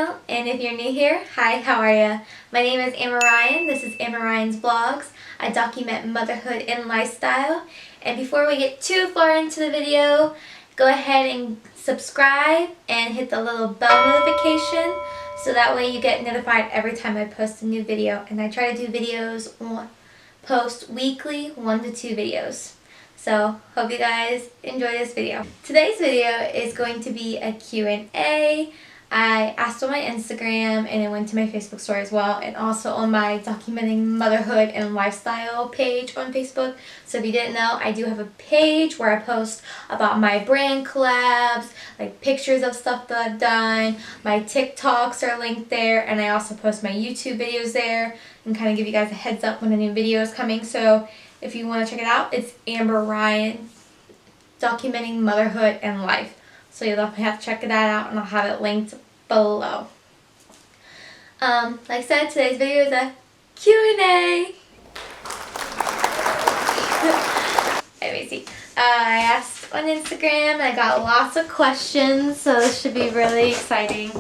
channel, and if you're new here, hi, how are ya? My name is Amber Ryan. This is Amber Ryan's Vlogs. I document motherhood and lifestyle. And before we get too far into the video, go ahead and subscribe and hit the little bell notification so that way you get notified every time I post a new video. And I try to do videos, post weekly, 1 to 2 videos. So, hope you guys enjoy this video. Today's video is going to be a Q&A. I asked on my Instagram and it went to my Facebook story as well, and also on my documenting motherhood and lifestyle page on Facebook. So if you didn't know, I do have a page where I post about my brand collabs, like pictures of stuff that I've done. My TikToks are linked there, and I also post my YouTube videos there and kind of give you guys a heads up when a new video is coming. So if you want to check it out, it's Amber Ryan, documenting motherhood and life. So you'll definitely have to check that out, and I'll have it linked below. Like I said, today's video is a Q&A. Let me see. I asked on Instagram and I got lots of questions, so this should be really exciting.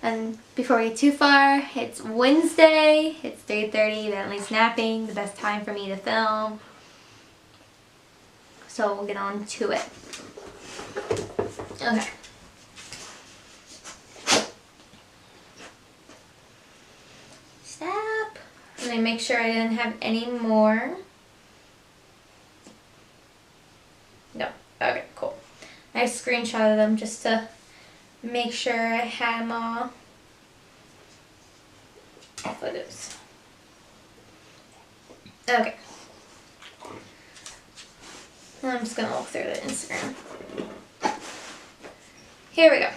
And before we get too far, it's Wednesday, it's 3:30, Bentley's napping, the best time for me to film. So we'll get on to it. Okay. Stop. Let me make sure I didn't have any more. No. Okay, cool. I screenshotted them just to make sure I had them all. Photos. Okay. I'm just gonna look through the Instagram. Here we go.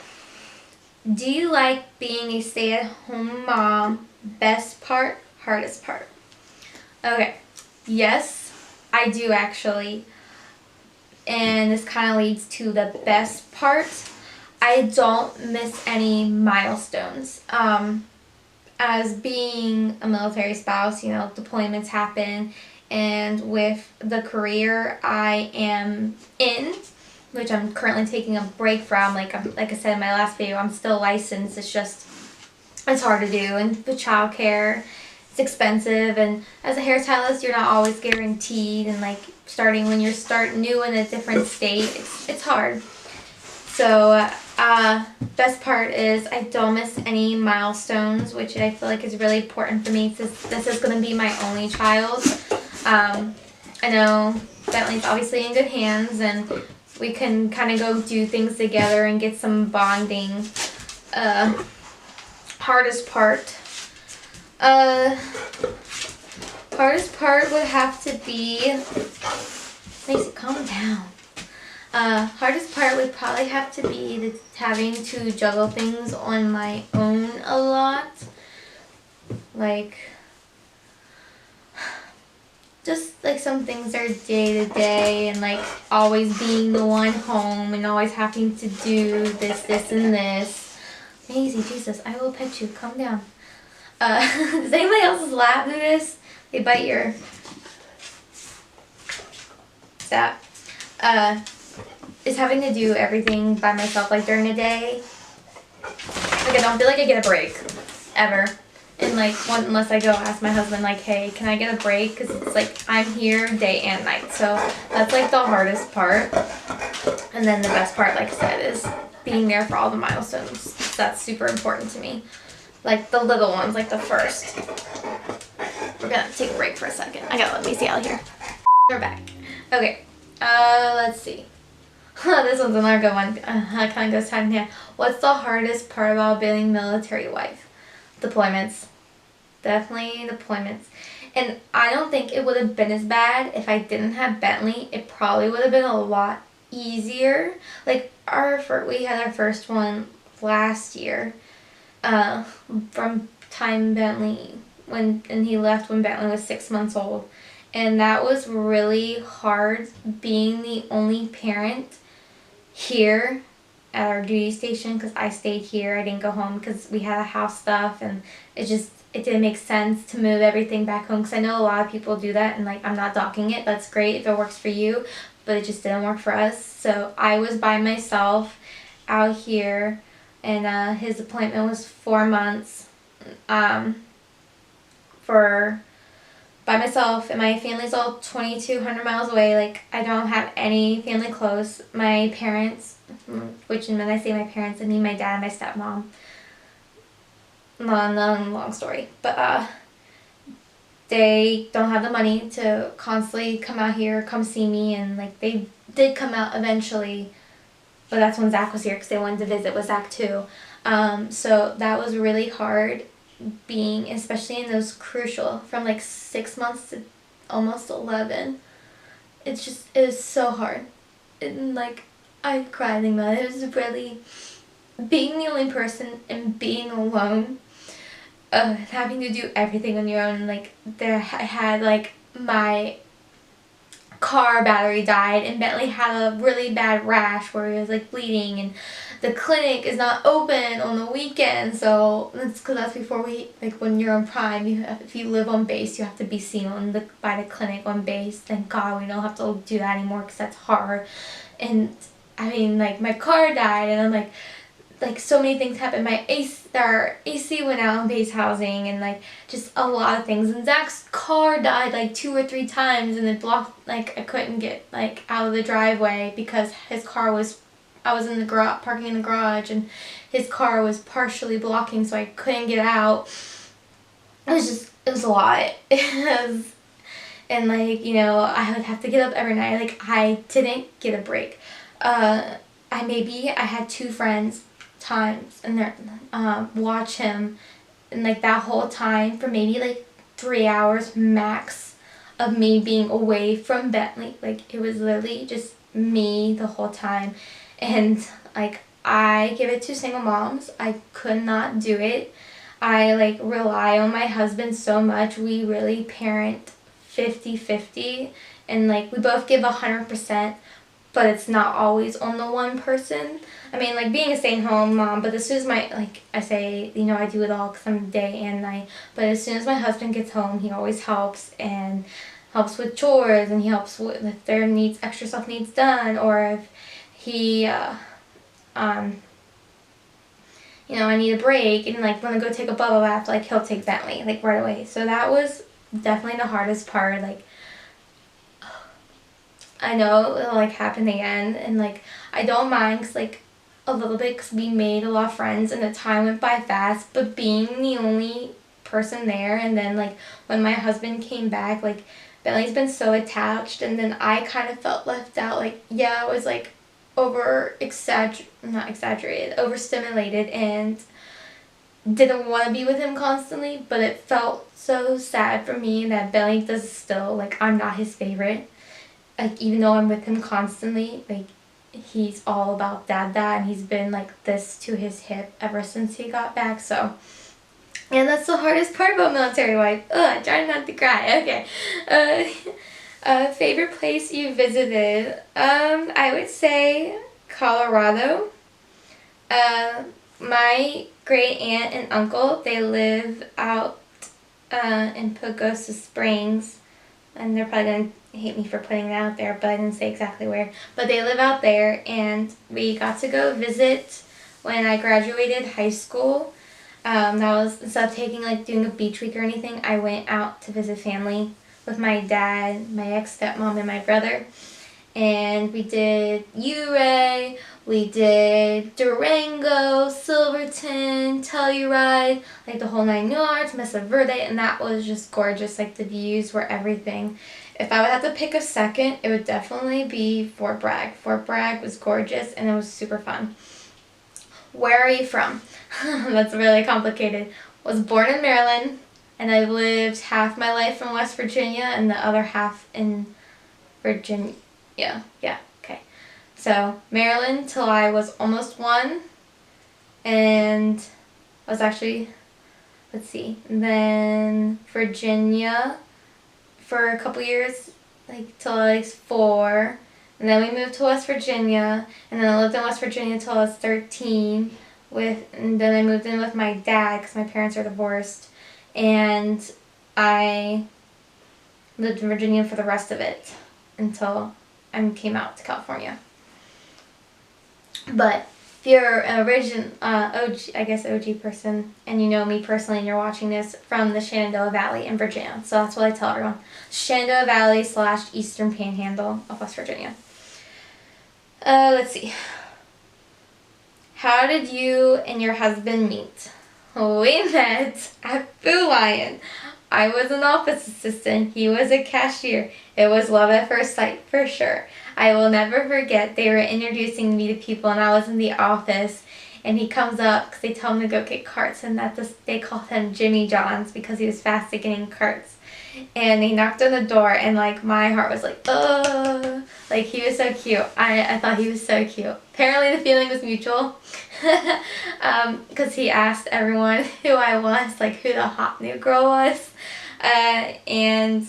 Do you like being a stay-at-home mom? Best part, hardest part? Okay. Yes, I do actually. And this kind of leads to the best part. I don't miss any milestones. As being a military spouse, you know, deployments happen, and with the career I am in, which I'm currently taking a break from, like I said in my last video, I'm still licensed. It's just, it's hard to do, and with childcare, it's expensive, and as a hairstylist, you're not always guaranteed, and like starting when you're new in a different state, it's hard. So, best part is I don't miss any milestones, which I feel like is really important for me since this is going to be my only child. I know Bentley's obviously in good hands, and we can kind of go do things together and get some bonding. Hardest part. Hardest part would have to be... Macy, calm down. Hardest part would probably have to be having to juggle things on my own a lot. Like, just like some things are day to day, and like always being the one home and always having to do this, and this. Maisie, Jesus, I will pet you. Calm down. Does anybody else's lab do this? They bite your... Stop. Is having to do everything by myself, like during the day. Like I don't feel like I get a break, ever. And like, unless I go ask my husband, like, hey, can I get a break? Because it's like, I'm here day and night. So that's like the hardest part. And then the best part, like I said, is being there for all the milestones. That's super important to me. Like the little ones, like the first. We're gonna take a break for a second. I gotta let Macy out of here. We're back. Okay, let's see. This one's another good one. It kind of goes hand in hand. What's the hardest part about being a military wife? Deployments. Definitely deployments. And I don't think it would have been as bad if I didn't have Bentley. It probably would have been a lot easier. Like, we had our first one last year. From time Bentley, and he left when Bentley was 6 months old. And that was really hard, being the only parent here at our duty station, because I stayed here. I didn't go home because we had a house stuff, and it didn't make sense to move everything back home, because I know a lot of people do that, and like, I'm not docking it. That's great if it works for you, but it just didn't work for us. So I was by myself out here and his appointment was 4 months for by myself, and my family's all 2,200 miles away. Like, I don't have any family close. My parents, which when I say my parents, I mean my dad and my stepmom. Long story, but they don't have the money to constantly come out here, come see me, and like they did come out eventually, but that's when Zach was here because they wanted to visit with Zach too. So that was really hard, being especially in those crucial from like 6 months to almost 11. It was so hard, and like I cried thinking about it. It was really being the only person and being alone. Having to do everything on your own. Like, I had like my car battery died, and Bentley had a really bad rash where he was like bleeding, and the clinic is not open on the weekend. So that's before when you're on Prime, if you live on base, you have to be seen by the clinic on base. Thank God we don't have to do that anymore because that's hard. And I mean, like, my car died, and I'm like so many things happened. Our AC went out in base housing, and like just a lot of things. And Zach's car died like 2 or 3 times, and it blocked, like I couldn't get like out of the driveway because his car was, I was in the garage, parking in the garage, and his car was partially blocking, so I couldn't get out. It was a lot. And like, you know, I would have to get up every night. Like, I didn't get a break. I had 2 friends times and watch him, and like that whole time for maybe like 3 hours max of me being away from Bentley. Like, it was literally just me the whole time. And like, I give it to single moms. I could not do it. I like rely on my husband so much. We really parent 50-50, and like we both give 100%, but it's not always on the one person. I mean, like, being a stay-at-home mom, but as soon as I say, you know, I do it all because I'm day and night, but as soon as my husband gets home, he always helps, and helps with chores, and he helps with if there needs extra stuff needs done, or if he, you know, I need a break, and like want to go take a bubble bath, like he'll take Bentley, like right away. So that was definitely the hardest part. Like, I know it'll like happen again, and like I don't mind because like a little bit because we made a lot of friends and the time went by fast, but being the only person there, and then like when my husband came back, like Bentley's been so attached, and then I kind of felt left out. Like, yeah, I was like overstimulated and didn't want to be with him constantly, but it felt so sad for me that Bentley does still, like, I'm not his favorite. Like, even though I'm with him constantly, like, he's all about dad, and he's been like this to his hip ever since he got back. So, and that's the hardest part about military life. Ugh, trying not to cry. Okay. Favorite place you visited? I would say Colorado. My great aunt and uncle, they live out in Pagosa Springs, and they're probably going to hate me for putting that out there, but I didn't say exactly where. But they live out there, and we got to go visit when I graduated high school. That was, instead of doing a beach week or anything, I went out to visit family with my dad, my ex-stepmom, and my brother. And we did Ouray, we did Durango, Silverton, Telluride, like the whole 9 yards, Mesa Verde, and that was just gorgeous. Like, the views were everything. If I would have to pick a second, it would definitely be Fort Bragg. Fort Bragg was gorgeous, and it was super fun. Where are you from? That's really complicated. Was born in Maryland, and I lived half my life in West Virginia and the other half in Virginia. Yeah, okay. So, Maryland till I was almost 1, and I was actually, then Virginia for a couple years, like till I was 4, and then we moved to West Virginia, and then I lived in West Virginia till I was 13, and then I moved in with my dad because my parents are divorced, and I lived in Virginia for the rest of it until I came out to California. But if you're an OG person, and you know me personally and you're watching this, from the Shenandoah Valley in Virginia. So that's what I tell everyone. Shenandoah Valley / Eastern Panhandle of West Virginia. Let's see. How did you and your husband meet? We met at Food Lion. I was an office assistant. He was a cashier. It was love at first sight for sure. I will never forget, they were introducing me to people and I was in the office and he comes up because they told him to go get carts, and they called him Jimmy John's because he was fast at getting carts. And he knocked on the door and like my heart was like, oh, like he was so cute. I thought he was so cute. Apparently the feeling was mutual because he asked everyone who I was, like who the hot new girl was. And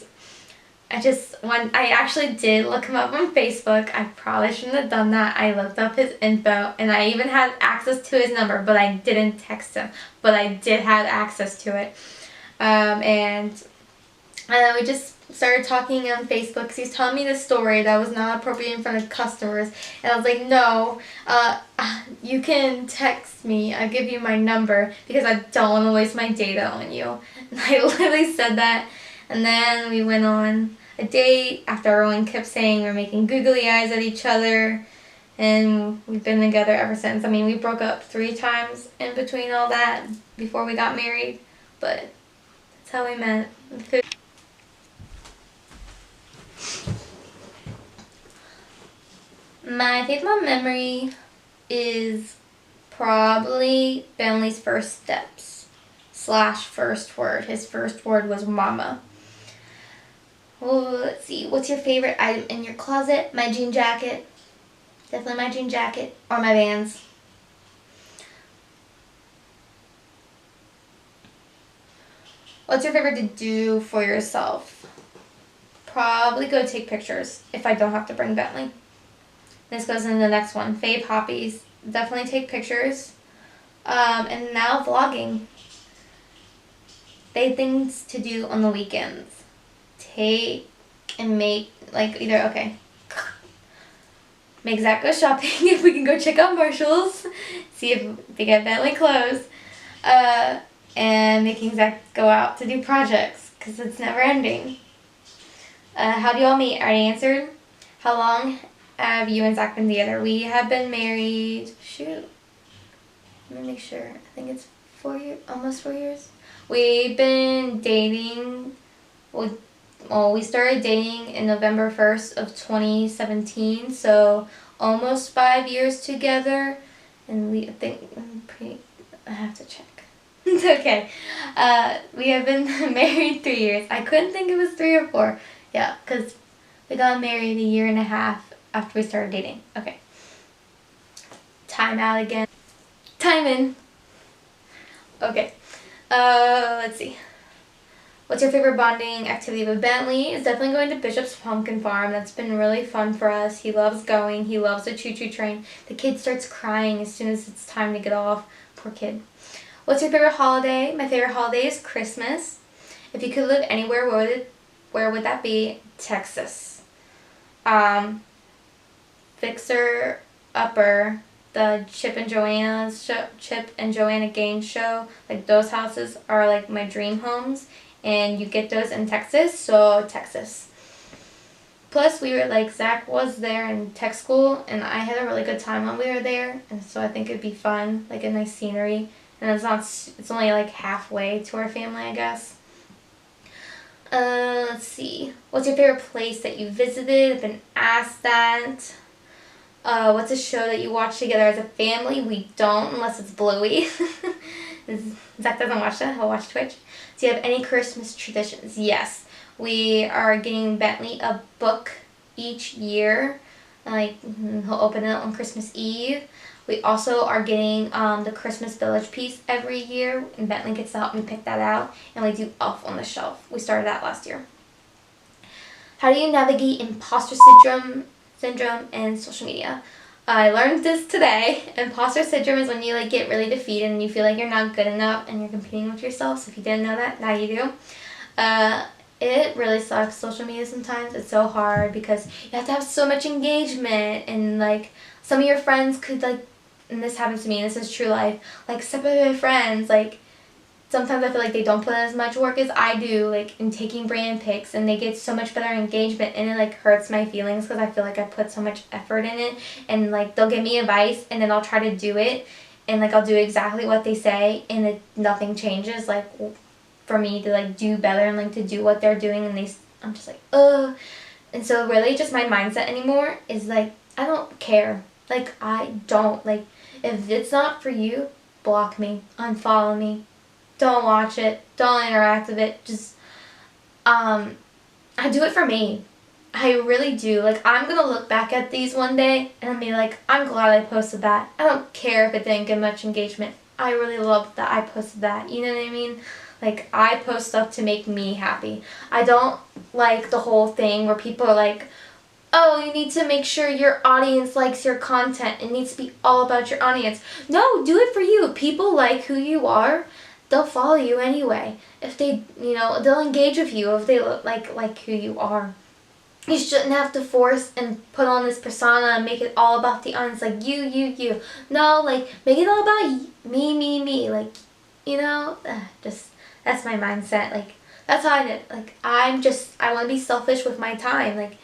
I actually did look him up on Facebook. I probably shouldn't have done that. I looked up his info and I even had access to his number, but I didn't text him. But I did have access to it. And we just started talking on Facebook because he was telling me this story that was not appropriate in front of customers. And I was like, no, you can text me. I'll give you my number because I don't want to waste my data on you. And I literally said that. And then we went on a date after everyone kept saying we're making googly eyes at each other. And we've been together ever since. I mean, we broke up 3 times in between all that before we got married. But that's how we met. My favorite memory is probably Bentley's first steps / first word. His first word was mama. Well, let's see. What's your favorite item in your closet? My jean jacket. Definitely my jean jacket. Or my Vans. What's your favorite to do for yourself? Probably go take pictures if I don't have to bring Bentley. This goes into the next one. Fave hobbies. Definitely take pictures. And now vlogging. Fave things to do on the weekends. Take and make, like, make Zach go shopping if we can go check out Marshalls. See if they get Bentley clothes. And making Zach go out to do projects because it's never ending. How do you all meet? I already answered. How long have you and Zach been together? We have been married, let me make sure. I think it's 4 years, almost 4 years. We've been dating, we started dating in November 1st of 2017, so almost 5 years together. And I have to check. It's okay. We have been married 3 years. I couldn't think it was 3 or 4. Yeah, because we got married 1.5 years after we started dating. Okay. Time out again. Time in. Okay. Let's see. What's your favorite bonding activity with Bentley? It's definitely going to Bishop's Pumpkin Farm. That's been really fun for us. He loves going. He loves the choo-choo train. The kid starts crying as soon as it's time to get off. Poor kid. What's your favorite holiday? My favorite holiday is Christmas. If you could live anywhere, where would that be? Texas. Fixer Upper, the Chip and Joanna Gaines show, like those houses are like my dream homes, and you get those in Texas, so Texas. Plus we were like, Zach was there in tech school and I had a really good time when we were there, and so I think it'd be fun, like a nice scenery, and it's only like halfway to our family, I guess. Let's see. What's your favorite place that you visited? I've been asked that. What's a show that you watch together as a family? We don't, unless it's Bluey. Zach doesn't watch that. He'll watch Twitch. Do you have any Christmas traditions? Yes. We are getting Bentley a book each year. Like, he'll open it on Christmas Eve. We also are getting the Christmas Village piece every year, and Bentley gets to help me pick that out, and we do Elf on the Shelf. We started that last year. How do you navigate imposter syndrome and social media? I learned this today. Imposter syndrome is when you like get really defeated and you feel like you're not good enough and you're competing with yourself. So if you didn't know that, now you do. It really sucks, social media sometimes. It's so hard because you have to have so much engagement, and like some of your friends could like and this happens to me, and this is true life, like, step by my friends, like, sometimes I feel like they don't put as much work as I do, like, in taking brand pics, and they get so much better engagement, and it, like, hurts my feelings because I feel like I put so much effort in it, and, like, they'll give me advice, and then I'll try to do it, and, like, I'll do exactly what they say, and nothing changes, like, for me to, like, do better and, like, to do what they're doing, and I'm just like, ugh. And so really just my mindset anymore is, like, I don't care. Like, I don't. Like, if it's not for you, block me, unfollow me, don't watch it, don't interact with it. Just, I do it for me. I really do. Like, I'm going to look back at these one day and I'll be like, I'm glad I posted that. I don't care if it didn't get much engagement. I really love that I posted that. You know what I mean? Like, I post stuff to make me happy. I don't like the whole thing where people are like, oh, you need to make sure your audience likes your content. It needs to be all about your audience. No, do it for you. People like who you are. They'll follow you anyway. If they, they'll engage with you if they look like who you are. You shouldn't have to force and put on this persona and make it all about the audience. Like, you. No, like, make it all about me. Like, just, that's my mindset. Like, that's how I did. Like, I want to be selfish with my time. Like,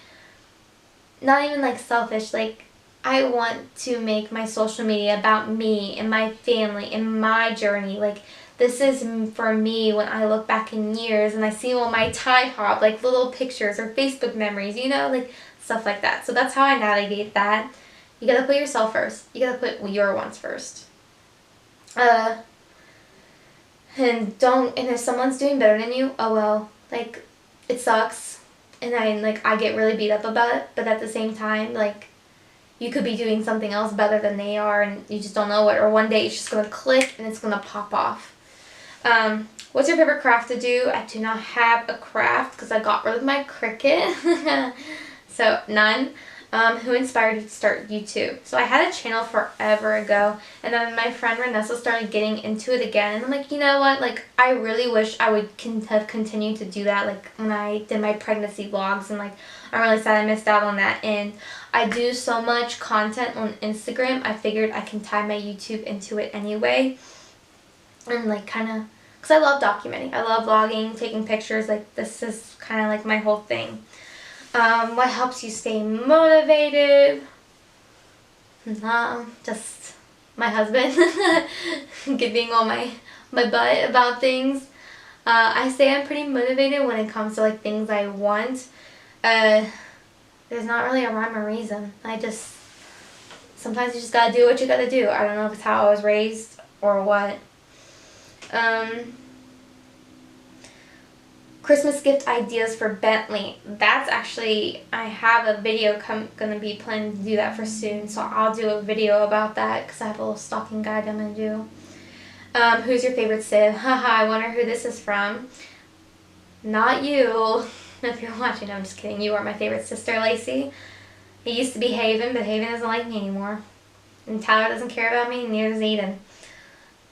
not even, like, selfish. Like, I want to make my social media about me and my family and my journey. Like, this is for me when I look back in years and I see all my time hop, like, little pictures or Facebook memories, like, stuff like that. So that's how I navigate that. You gotta put yourself first. You gotta put your wants first. And if someone's doing better than you, oh well, like, it sucks. And I get really beat up about it, but at the same time, like, you could be doing something else better than they are and you just don't know it, or one day it's just gonna click and it's gonna pop off. What's your favorite craft to do? I do not have a craft because I got rid of my Cricut. So, none. Who inspired you to start YouTube? So I had a channel forever ago, and then my friend Ness started getting into it again, and I'm like, you know what, like, I really wish I would have continued to do that, like, when I did my pregnancy vlogs, and, like, I'm really sad I missed out on that. And I do so much content on Instagram, I figured I can tie my YouTube into it anyway, and, like, kind of, because I love documenting, I love vlogging, taking pictures, like, this is kind of, like, my whole thing. What helps you stay motivated? Just my husband giving all my butt about things. I say I'm pretty motivated when it comes to, like, things I want. There's not really a rhyme or reason. Sometimes you just gotta do what you gotta do. I don't know if it's how I was raised or what. Christmas gift ideas for Bentley. That's actually, I have a video gonna be planning to do that for soon, so I'll do a video about that because I have a little stocking guide I'm gonna do. Who's your favorite Civ? Haha, I wonder who this is from. Not you, if you're watching. I'm just kidding. You are my favorite sister, Lacey. It used to be Haven, but Haven doesn't like me anymore. And Tyler doesn't care about me, neither does Eden.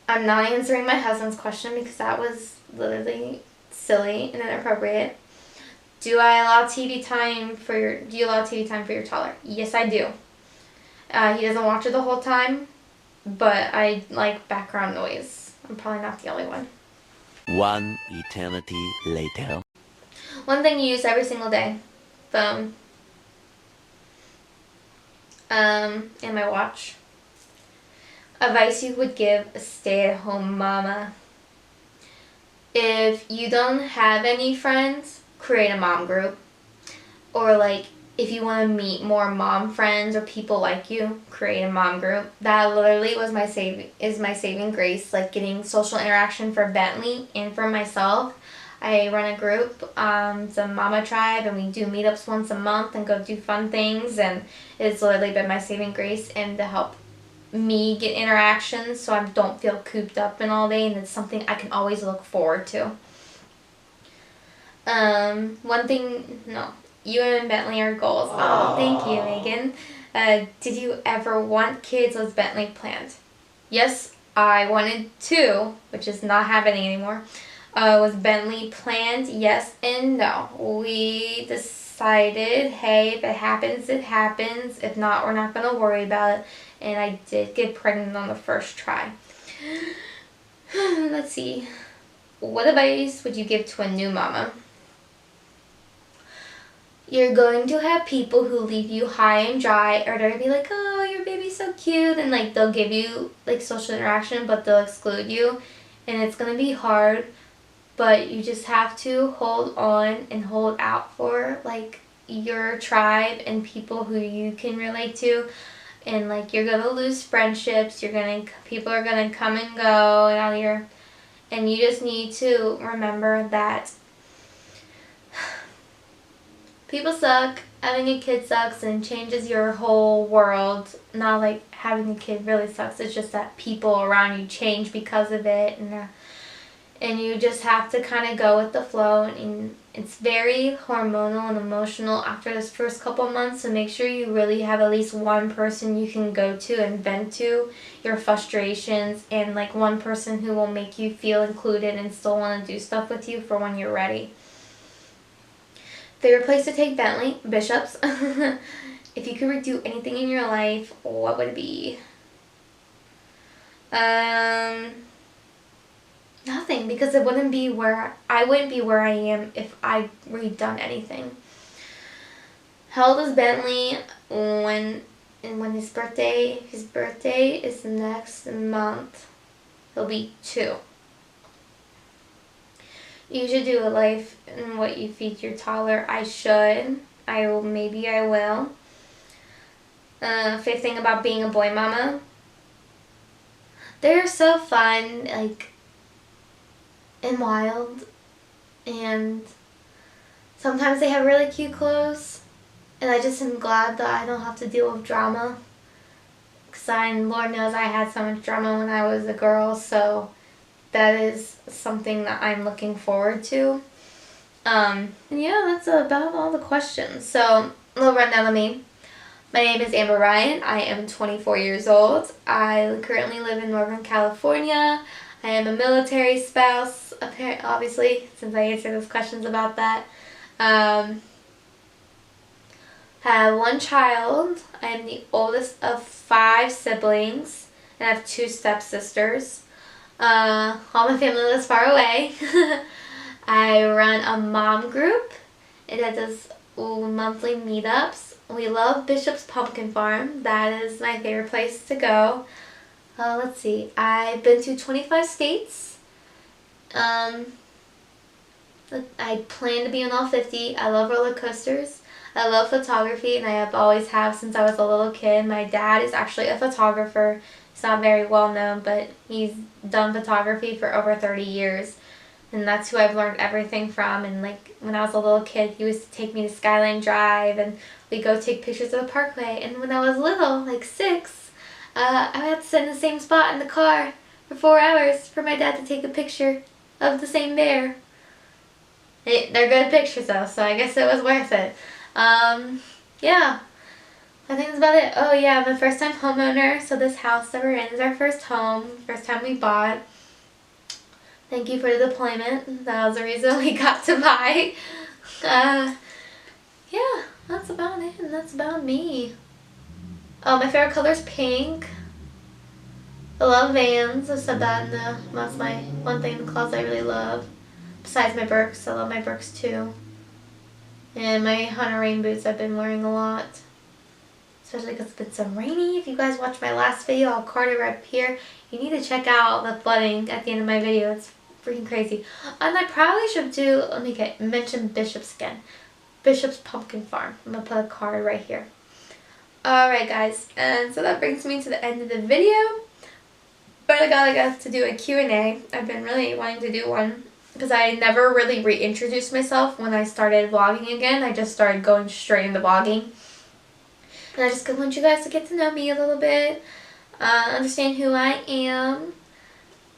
I'm not answering my husband's question because that was literally silly and inappropriate. Do you allow TV time for your toddler? Yes, I do. He doesn't watch it the whole time, but I like background noise. I'm probably not the only one. One eternity later. One thing you use every single day. Phone. And my watch. Advice you would give a stay-at-home mama. If you don't have any friends, create a mom group. Or, like, if you want to meet more mom friends or people like you, create a mom group. That literally was my saving grace, like, getting social interaction for Bentley and for myself. I run a group, it's a mama tribe, and we do meetups once a month and go do fun things, and it's literally been my saving grace and to help me get interactions so I don't feel cooped up in all day, and it's something I can always look forward to. You and Bentley are goals. Oh, thank you, Megan. Did you ever want kids? Was Bentley planned? Yes, I wanted two, which is not happening anymore. Was Bentley planned? Yes and no. We decided, hey, if it happens, it happens. If not, we're not going to worry about it. And I did get pregnant on the first try. Let's see. What advice would you give to a new mama? You're going to have people who leave you high and dry, or they're going to be like, oh, your baby's so cute. And like they'll give you like social interaction, but they'll exclude you. And it's going to be hard. But you just have to hold on and hold out for like your tribe and people who you can relate to. And like you're gonna lose friendships. People are gonna come and go out here, and you just need to remember that people suck. Having a kid sucks and changes your whole world. Not like having a kid really sucks. It's just that people around you change because of it, and you just have to kind of go with the flow. And it's very hormonal and emotional after this first couple months, so make sure you really have at least one person you can go to and vent to your frustrations, and like one person who will make you feel included and still want to do stuff with you for when you're ready. Favorite place to take Bishop's? If you could redo anything in your life, what would it be? Nothing, because I wouldn't be where I am if I redone anything. How old is Bentley when his birthday? His birthday is next month. He'll be 2. You should do a life in what you feed your toddler. I should. Maybe I will. Favorite thing about being a boy mama? They're so fun, like, and wild, and sometimes they have really cute clothes, and I just am glad that I don't have to deal with drama, because Lord knows I had so much drama when I was a girl, so that is something that I'm looking forward to. And yeah, that's about all the questions. So, a little rundown of me. My name is Amber Ryan. I am 24 years old. I currently live in Northern California. I am a military spouse, obviously, since I answered those questions about that. Have 1 child. I am the oldest of 5 siblings, and I have 2 stepsisters. All my family lives far away. I run a mom group. It does monthly meetups. We love Bishop's Pumpkin Farm. That is my favorite place to go. Let's see. I've been to 25 states. I plan to be on all 50. I love roller coasters. I love photography, and I always have since I was a little kid. My dad is actually a photographer. He's not very well known, but he's done photography for over 30 years. And that's who I've learned everything from. And like when I was a little kid, he used to take me to Skyline Drive, and we'd go take pictures of the parkway. And when I was little, like 6, I had to sit in the same spot in the car for 4 hours for my dad to take a picture of the same bear. They're good pictures though, so I guess it was worth it. Yeah, I think that's about it. Oh yeah, I'm a first time homeowner, so this house that we're in is our first home, first time we bought. Thank you for the deployment. That was the reason we got to buy. Yeah, that's about it, and that's about me. My favorite color is pink. I love Vans. I've said that, and that's my one thing in the closet I really love. Besides my Birks, I love my Birks too. And my Hunter rain boots I've been wearing a lot. Especially because it's been so rainy. If you guys watched my last video, I'll card it right up here. You need to check out the flooding at the end of my video. It's freaking crazy. And I probably should mention Bishop's again. Bishop's Pumpkin Farm. I'm going to put a card right here. Alright guys, and so that brings me to the end of the video. But I got to do a Q&A. I've been really wanting to do one because I never really reintroduced myself when I started vlogging again. I just started going straight into vlogging. And I just want you guys to get to know me a little bit, understand who I am.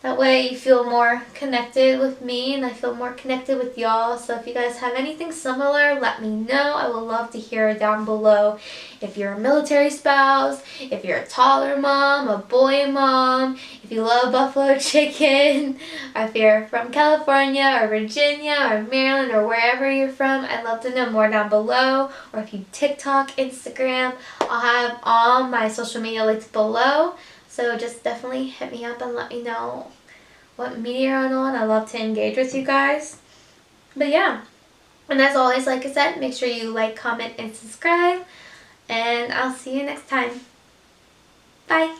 That way you feel more connected with me and I feel more connected with y'all. So if you guys have anything similar, let me know. I would love to hear it down below. If you're a military spouse, if you're a toddler mom, a boy mom, if you love buffalo chicken, or if you're from California or Virginia or Maryland or wherever you're from, I'd love to know more down below. Or if you TikTok, Instagram, I'll have all my social media links below. So just definitely hit me up and let me know what media you're on. I love to engage with you guys. But yeah. And as always, like I said, make sure you like, comment, and subscribe. And I'll see you next time. Bye.